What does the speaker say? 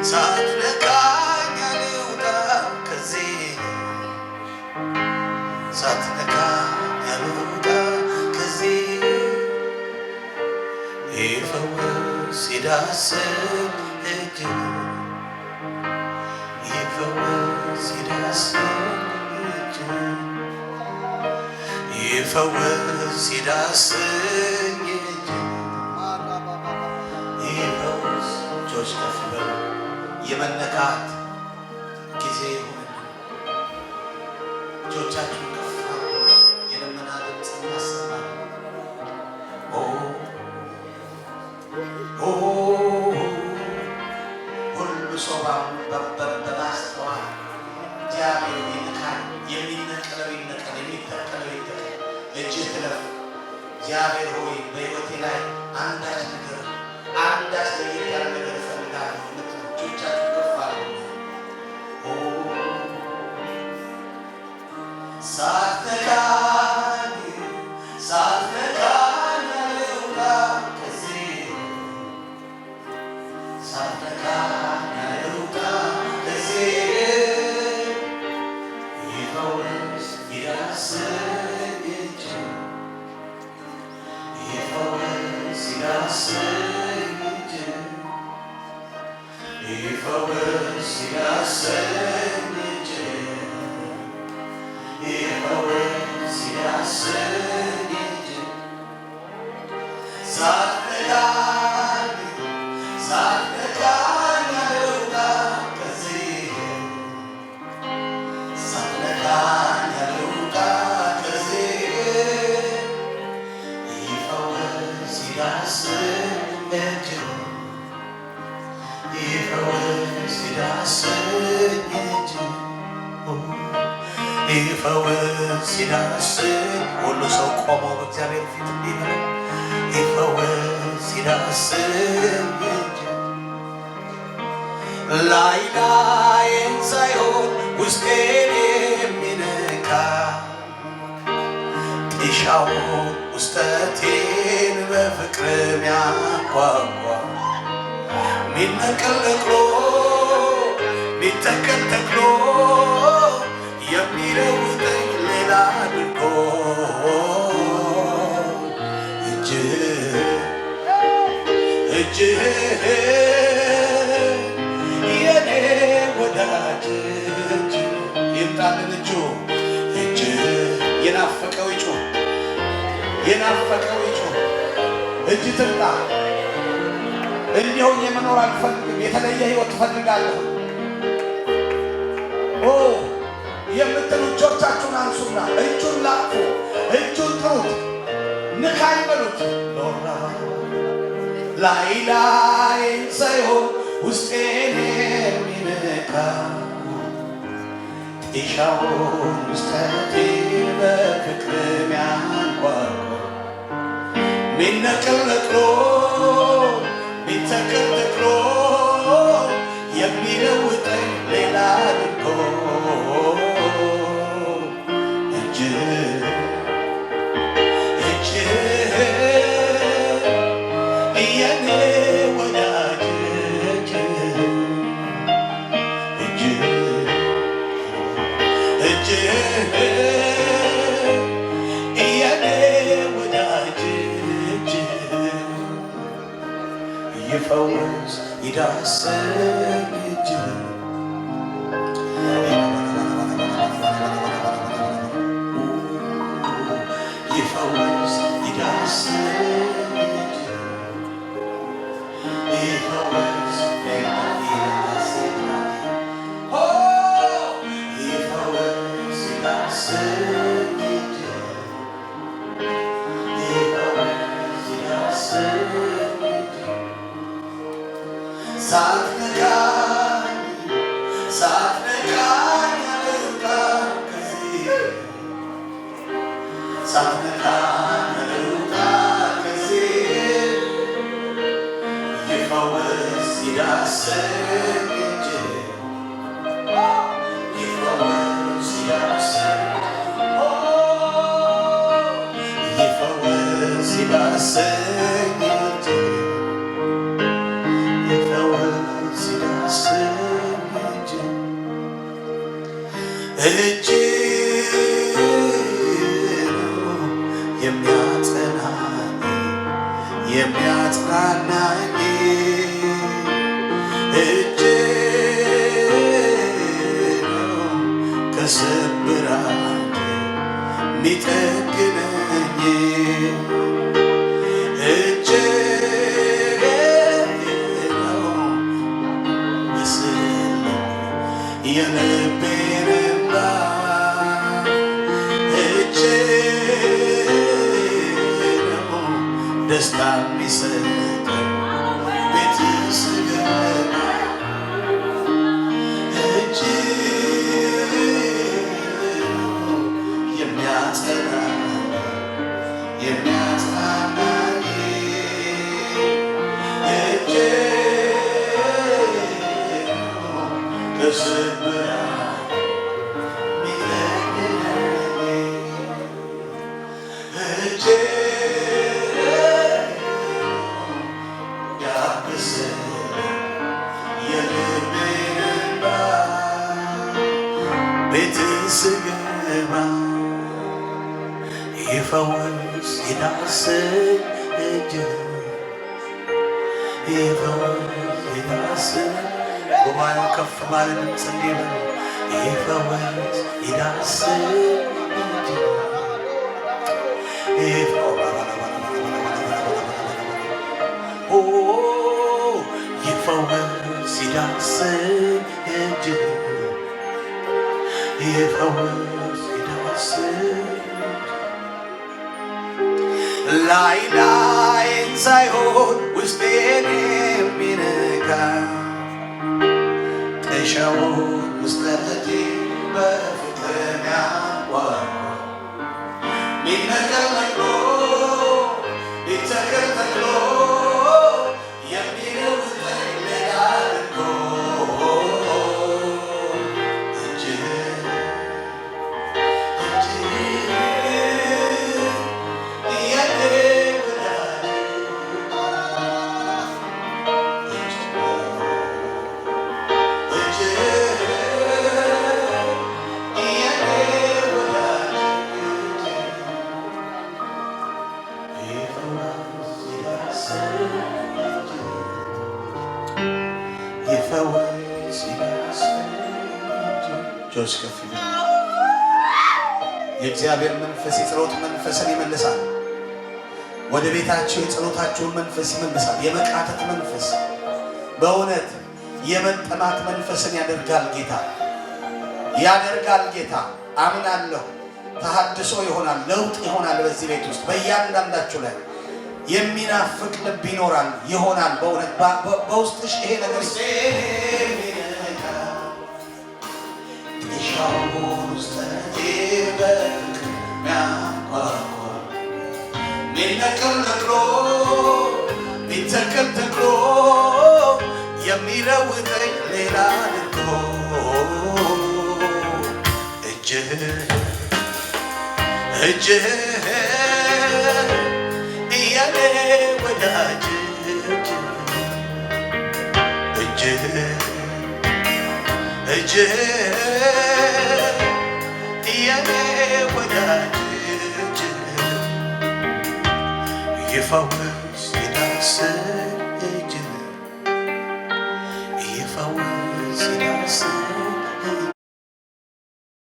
ሳትነካኝ አልውጣ ከዚህ ሳትነካኝ አልውጣ ከዚህ ይፈውስ ይዳስስ እጅ ይፈውስ ይዳስስ እጅ ይፈውስ ይዳስስ እጅ ይፈውስ እጆች ከፍ በሉ የመነካት ጊዜ ይሁን እጆቻችሁን ከፍ አድርጉ የልመና ድምፅ እናሰማለን ሁሉ ሰው በማስተዋል እግዚአብሔር ይነካል የሚነቀለው ይነቀል የሚተከለው ይተከል እጅህ ትለፍ እግዚአብሔር ሆይ በሕይወቴ ላይ አንዳች ነገር አንዳች ለየት ያለ ነገር እፈልጋለሁ የምትሉ እጆቻችሁ ከፍ አድርጉ ሳትነካኝ ሳትነካኝ አልውጣ ከዚህ ሳትነካኝ አልውጣ ከዚህ ይፈውስ ይዳስስ እጅ ይፈውስ ይዳስስ እጅ ይፈውስ ይዳስስ እጅ ይፈውስ ይዳስስ እጅ ሳትነካኝ ሳትነካኝ አልውጣ ከዚህ ሳትነካኝ አልውጣ ከዚህ ይፈውስ ይዳስስ እጅ ይፈውስ ይዳስስ እጅ ይፈውስ ይዳስስ ሁሉ ሰው ቆሞ በእግዚአብሔር ፊት እንዲህ በለው ይፈውስ ይዳስስ እጅ ላይ ላይን ሳይሆን ውስጤን የሚነካ ጢሻውን ውስጠቴን በፍቅር የሚያጓጓ ሚነቀል ነቅሎ ሚተከል ተክሎ የሚለውጠኝ ሌላ አድርጎ እጅህ የኔ ወዳጅ እጅ ይምጣልን እጅ የናፈቀው ይጩ የናፈቀው ይጩ እጅ ትምጣ እንዲሁ የመኖር አልፈልግም የተለየ ህይወት እፈልጋለሁ የምትሉ እጆቻችሁን አንሱና እጁን ላቁ እጁን ጥሩት ንካኝ በሉት ላይ ላይን ሳይሆን ውስጤን የሚነካ ጢሻውን ውስጠቴን በፍቅር የሚያጓጓ ሚነቀል ነቅሎ ሚተከል ተክሎ የሚለውጠኝ ሌላ አድርጎ የኔ ወዳጅ እጅ የኔ ወዳጅ ይፈውስ ይዳስስ እጅ ይፈውስ ይዳስስ ይፈውስ ይዳስስ ይፈውስ ይዳስስ ይፈውስ ይዳስስ ሳትነካኝ ሳትነካኝ አልውጣ ከዚህ ሳትነካኝ አልውጣ ከዚህ ይፈውስ ይዳስስ እጅ ይፈውስ ይዳስስ ይፈውስ ይዳስስ እጅ ይፈውስ ይዳስስ እጅ ነው የሚያጽናናኝ እጅ ነው ከስብራት ሚጠግነኝ እጅ ነው ምስል የልቤን እንባ እጅ ነው ደስታ የሚሰጥ ቤት ስገባ እጅ ነው የሚያጽናናኝ እጅ ነው ከስብራት ሚጠግነኝ እጅ ቤት ስገባ ይፈውስ ይዳስስ እጅ ይፈውስ ይዳስስ ጉባኤው ከፍ ባለ ድምፅ እንዲበል ይፈውስ ይዳስስ እጅ ይፈውስ ይዳስስ እጅ ይፈውስ ይዳስስ ላይ ላይን ሳይሆን ውስጤን የሚነካ ጥሻውን ውስጠቴ በፍቅር ያንኳኳ ሚነቀል ነቅሎ ሊተክል ተክሎ የሚለውጠኝ ሌላ አድርጎ የእግዚአብሔር መንፈስ የጸሎት መንፈስን ይመልሳል። ወደ ቤታችሁ የጸሎታችሁን መንፈስ ይመልሳል። የመቃተት መንፈስ በእውነት የመጠማት መንፈስን ያደርጋል ጌታ አምናለሁ። ተሐድሶ ይሆናል፣ ለውጥ ይሆናል። በዚህ ቤት ውስጥ በእያንዳንዳችሁ ላይ የሚናፍቅ ልብ ይሆናል። በእውነት በውስጥሽ ይሄ ነገር ሚነቀል ነቅሎ ሚተክል ተክሎ የሚለውጠኝ ሌላ አድርጎ እጅህ የኔ ወዳጅ እጅህ የኔ ወዳጅ ይፈውስ ይዳስስ እጅህ ይፈውስ ይዳስስ